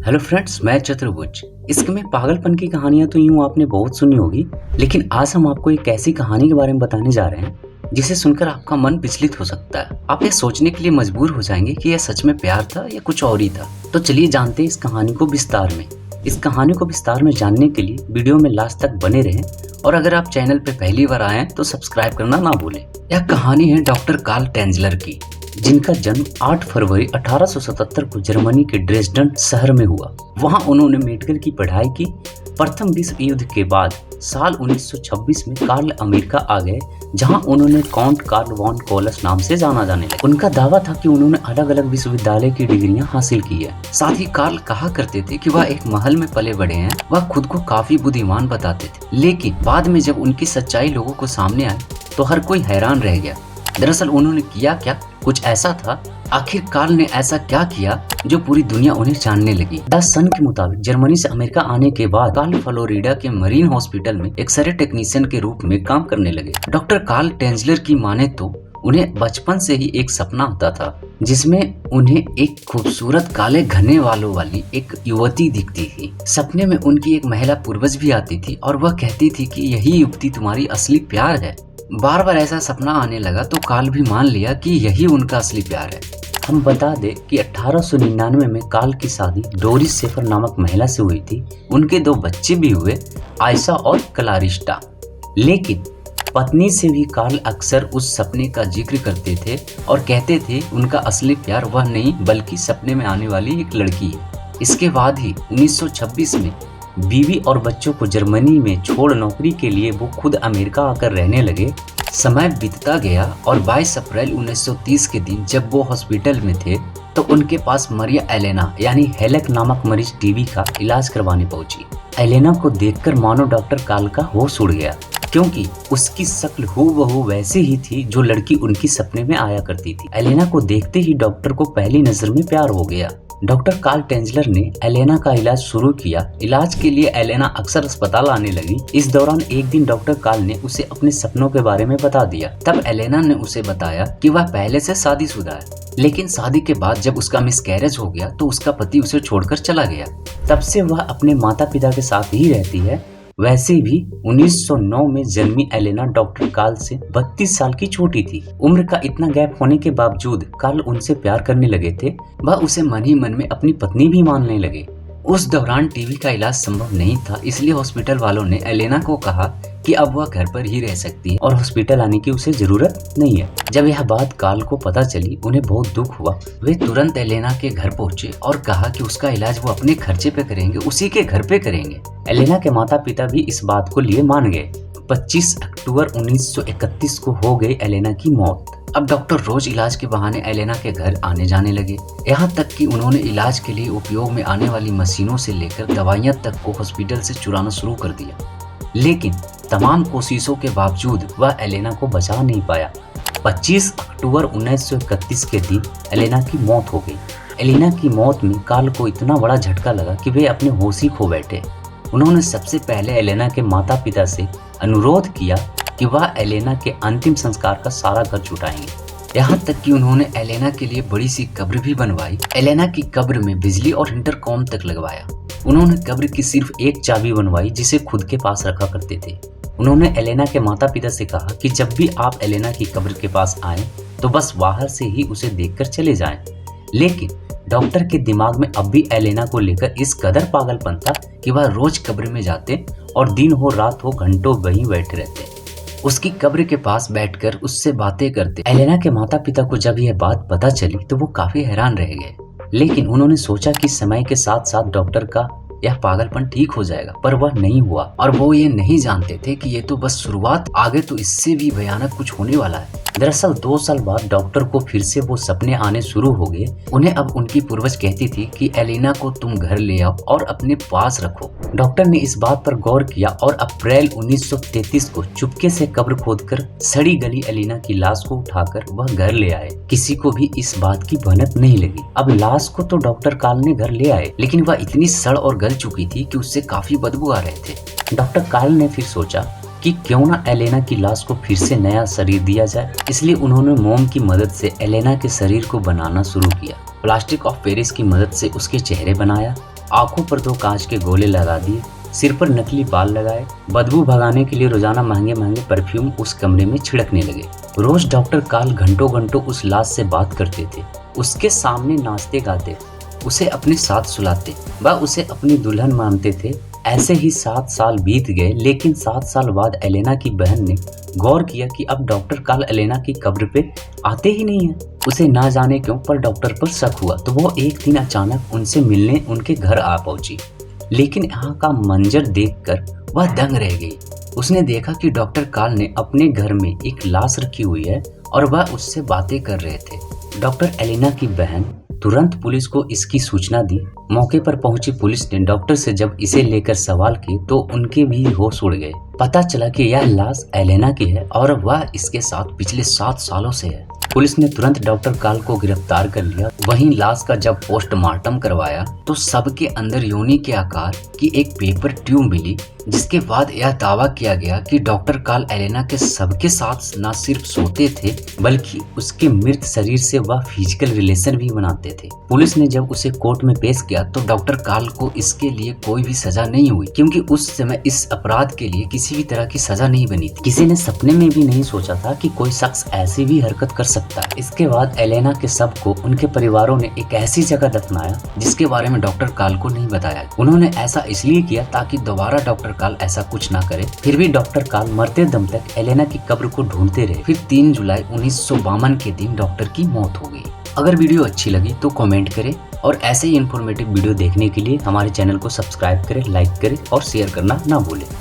Hello friends, मैं चतुर्भुज। इसके में पागलपन की कहानियां तो यूं आपने बहुत सुनी होगी, लेकिन आज हम आपको एक ऐसी कहानी के बारे में बताने जा रहे हैं जिसे सुनकर आपका मन विचलित हो सकता है। आप ये सोचने के लिए मजबूर हो जाएंगे कि यह सच में प्यार था या कुछ और ही था। तो चलिए जानते हैं इस कहानी को विस्तार में। इस कहानी को विस्तार में जानने के लिए वीडियो में लास्ट तक बने रहें, और अगर आप चैनल पे पहली बार आए हैं तो सब्सक्राइब करना ना भूलें। यह कहानी है डॉक्टर कार्ल टेंजलर की, जिनका जन्म 8 फरवरी 1877 को जर्मनी के ड्रेसडन शहर में हुआ। वहां उन्होंने मेडिकल की पढ़ाई की। प्रथम विश्व युद्ध के बाद साल 1926 में कार्ल अमेरिका आ गए, जहां उन्होंने काउंट कार्ल वॉन कोलस नाम से जाना जाने लगा। उनका दावा था कि उन्होंने अलग अलग विश्वविद्यालय की डिग्रियां हासिल की है। साथ ही कार्ल कहा करते थे कि वह एक महल में पले बड़े हैं। वह खुद को काफी बुद्धिमान बताते थे, लेकिन बाद में जब उनकी सच्चाई लोगों को सामने आई तो हर कोई हैरान रह गया। दरअसल उन्होंने किया क्या, कुछ ऐसा था। आखिर कार्ल ने ऐसा क्या किया जो पूरी दुनिया उन्हें जानने लगी। द सन के मुताबिक जर्मनी से अमेरिका आने के बाद कार्ल फ्लोरिडा के मरीन हॉस्पिटल में एक्सरे टेक्नीशियन के रूप में काम करने लगे। डॉक्टर कार्ल टेंजलर की माने तो उन्हें बचपन से ही एक सपना होता था, जिसमें उन्हें एक खूबसूरत काले घने बालों वाली एक युवती दिखती थी। सपने में उनकी एक महिला पूर्वज भी आती थी और वह कहती थी कि यही युवती तुम्हारी असली प्यार है। बार बार ऐसा सपना आने लगा तो कार्ल भी मान लिया कि यही उनका असली प्यार है। हम बता दें कि 1899 में कार्ल की शादी डोरिस शेफर नामक महिला से हुई थी। उनके 2 बच्चे भी हुए, आयशा और क्लारिस्टा। लेकिन पत्नी से भी कार्ल अक्सर उस सपने का जिक्र करते थे और कहते थे उनका असली प्यार वह नहीं बल्कि सपने में आने वाली एक लड़की है। इसके बाद ही 1926 में बीवी और बच्चों को जर्मनी में छोड़ नौकरी के लिए वो खुद अमेरिका आकर रहने लगे। समय बीतता गया और 22 अप्रैल 1930 के दिन जब वो हॉस्पिटल में थे तो उनके पास मरिया एलेना यानी हेलक नामक मरीज टीबी का इलाज करवाने पहुंची। एलेना को देखकर मानो डॉक्टर कार्ल का होश उड़ गया, क्योंकि उसकी शक्ल हूबहू वैसी ही थी जो लड़की उनकी सपने में आया करती थी। एलेना को देखते ही डॉक्टर को पहली नजर में प्यार हो गया। डॉक्टर कार्ल टेंजलर ने एलेना का इलाज शुरू किया। इलाज के लिए एलेना अक्सर अस्पताल आने लगी। इस दौरान एक दिन डॉक्टर कार्ल ने उसे अपने सपनों के बारे में बता दिया। तब एलेना ने उसे बताया कि वह पहले से शादीशुदा है, लेकिन शादी के बाद जब उसका मिसकैरेज हो गया तो उसका पति उसे छोड़कर चला गया। तब से वह अपने माता पिता के साथ ही रहती है। वैसे भी 1909 में जन्मी एलेना डॉक्टर कार्ल से 32 साल की छोटी थी। उम्र का इतना गैप होने के बावजूद कार्ल उनसे प्यार करने लगे थे। वह उसे मन ही मन में अपनी पत्नी भी मानने लगे। उस दौरान टीबी का इलाज संभव नहीं था, इसलिए हॉस्पिटल वालों ने एलेना को कहा कि अब वह घर पर ही रह सकती है और हॉस्पिटल आने की उसे जरूरत नहीं है। जब यह बात कार्ल को पता चली, उन्हें बहुत दुख हुआ। वे तुरंत एलेना के घर पहुंचे और कहा कि उसका इलाज वो अपने खर्चे पे करेंगे, उसी के घर पे करेंगे। एलेना के माता पिता भी इस बात को लिए मान गए। 25 अक्टूबर 1931 को हो गई एलेना की मौत। अब डॉक्टर रोज इलाज के बहाने एलेना के घर आने जाने लगे। यहाँ तक कि उन्होंने इलाज के लिए उपयोग में आने वाली मशीनों से लेकर दवाइयाँ तक को हॉस्पिटल से चुराना शुरू कर दिया। लेकिन तमाम कोशिशों के बावजूद वह एलेना को बचा नहीं पाया। 25 अक्टूबर 1931 के दिन एलेना की मौत हो गई। एलेना की मौत में कार्ल को इतना बड़ा झटका लगा कि वे अपने होश ही खो बैठे। उन्होंने सबसे पहले एलेना के माता पिता से अनुरोध किया कि वह एलेना के अंतिम संस्कार का सारा खर्च उठाएंगे। यहाँ तक कि उन्होंने एलेना के लिए बड़ी सी कब्र भी बनवाई। एलेना की कब्र में बिजली और इंटरकॉम तक लगवाया। उन्होंने कब्र की सिर्फ एक चाबी बनवाई, जिसे खुद के पास रखा करते थे। उन्होंने एलेना के माता पिता से कहा कि जब भी आप एलेना की कब्र के पास आएं तो बस बाहर से ही उसे देखकर चले जाएं। लेकिन डॉक्टर के दिमाग में अब भी एलेना को लेकर इस कदर पागलपन था कि वह रोज कब्र में जाते और दिन हो रात हो घंटों वहीं बैठे रहते, उसकी कब्र के पास बैठकर उससे बातें करते। एलेना के माता पिता को जब यह बात पता चली तो वो काफी हैरान रह गए, लेकिन उन्होंने सोचा कि समय के साथ साथ डॉक्टर का यह पागलपन ठीक हो जाएगा, पर वह नहीं हुआ। और वो ये नहीं जानते थे कि ये तो बस शुरुआत, आगे तो इससे भी भयानक कुछ होने वाला है। दरअसल 2 साल बाद डॉक्टर को फिर से वो सपने आने शुरू हो गए। उन्हें अब उनकी पूर्वज कहती थी कि एलेना को तुम घर ले आओ और अपने पास रखो। डॉक्टर ने इस बात पर गौर किया और अप्रैल 1933 को चुपके से कब्र खोदकर सड़ी गली एलेना की लाश को उठाकर वह घर ले आए। किसी को भी इस बात की भनक नहीं लगी। अब लाश को तो डॉक्टर कार्ल ने घर ले आए, लेकिन वह इतनी सड़ और गल चुकी थी कि उससे काफी बदबू आ रहे थे। डॉक्टर कार्ल ने फिर सोचा कि क्यों ना एलेना की लाश को फिर से नया शरीर दिया जाए। इसलिए उन्होंने मोम की मदद से एलेना के शरीर को बनाना शुरू किया। प्लास्टिक ऑफ पेरिस की मदद से उसके चेहरे बनाया। आंखों पर 2 कांच के गोले लगा दिए, सिर पर नकली बाल लगाए, बदबू भगाने के लिए रोजाना महंगे महंगे परफ्यूम उस कमरे में छिड़कने लगे। रोज डॉक्टर काल घंटों घंटों उस लाश से बात करते थे, उसके सामने नाचते गाते, उसे अपने साथ सुलाते, वह उसे अपनी दुल्हन मानते थे। ऐसे ही 7 साल बीत गए, लेकिन 7 साल बाद एलेना की बहन ने गौर किया कि अब डॉक्टर काल एलेना की कब्र पे आते ही नहीं है। उसे ना जाने क्यों पर डॉक्टर पर शक हुआ, तो वो एक दिन अचानक उनसे मिलने उनके घर आ पहुंची। लेकिन यहाँ का मंजर देखकर वह दंग रह गई। उसने देखा कि डॉक्टर काल ने अपने घर में एक लाश रखी हुई है और वह उससे बातें कर रहे थे। डॉक्टर एलेना की बहन तुरंत पुलिस को इसकी सूचना दी। मौके पर पहुंची पुलिस ने डॉक्टर से जब इसे लेकर सवाल किए तो उनके भी होश उड़ गए। पता चला कि यह लाश एलेना की है और वह इसके साथ पिछले 7 सालों से है। पुलिस ने तुरंत डॉक्टर काल को गिरफ्तार कर लिया। वहीं लाश का जब पोस्टमार्टम करवाया तो सबके अंदर योनि के आकार की एक पेपर ट्यूब मिली, जिसके बाद यह दावा किया गया कि डॉक्टर काल एलेना के सबके साथ न सिर्फ सोते थे बल्कि उसके मृत शरीर से वह फिजिकल रिलेशन भी बनाते थे। पुलिस ने जब उसे कोर्ट में पेश किया तो डॉक्टर काल को इसके लिए कोई भी सजा नहीं हुई, क्योंकि उस समय इस अपराध के लिए किसी भी तरह की सजा नहीं बनी थी। किसी ने सपने में भी नहीं सोचा था कि कोई शख्स ऐसी भी हरकत कर सकता है। इसके बाद एलेना के शव को उनके परिवारों ने एक ऐसी जगह दफनाया जिसके बारे में डॉक्टर काल को नहीं बताया। उन्होंने ऐसा इसलिए किया ताकि दोबारा डॉक्टर काल ऐसा कुछ ना करे। फिर भी डॉक्टर काल मरते दम तक एलेना की कब्र को ढूंढते रहे। फिर 3 जुलाई 1952 के दिन डॉक्टर की मौत हो गई। अगर वीडियो अच्छी लगी तो कमेंट करें और ऐसे ही इन्फॉर्मेटिव वीडियो देखने के लिए हमारे चैनल को सब्सक्राइब करें, लाइक करें और शेयर करना ना भूलें।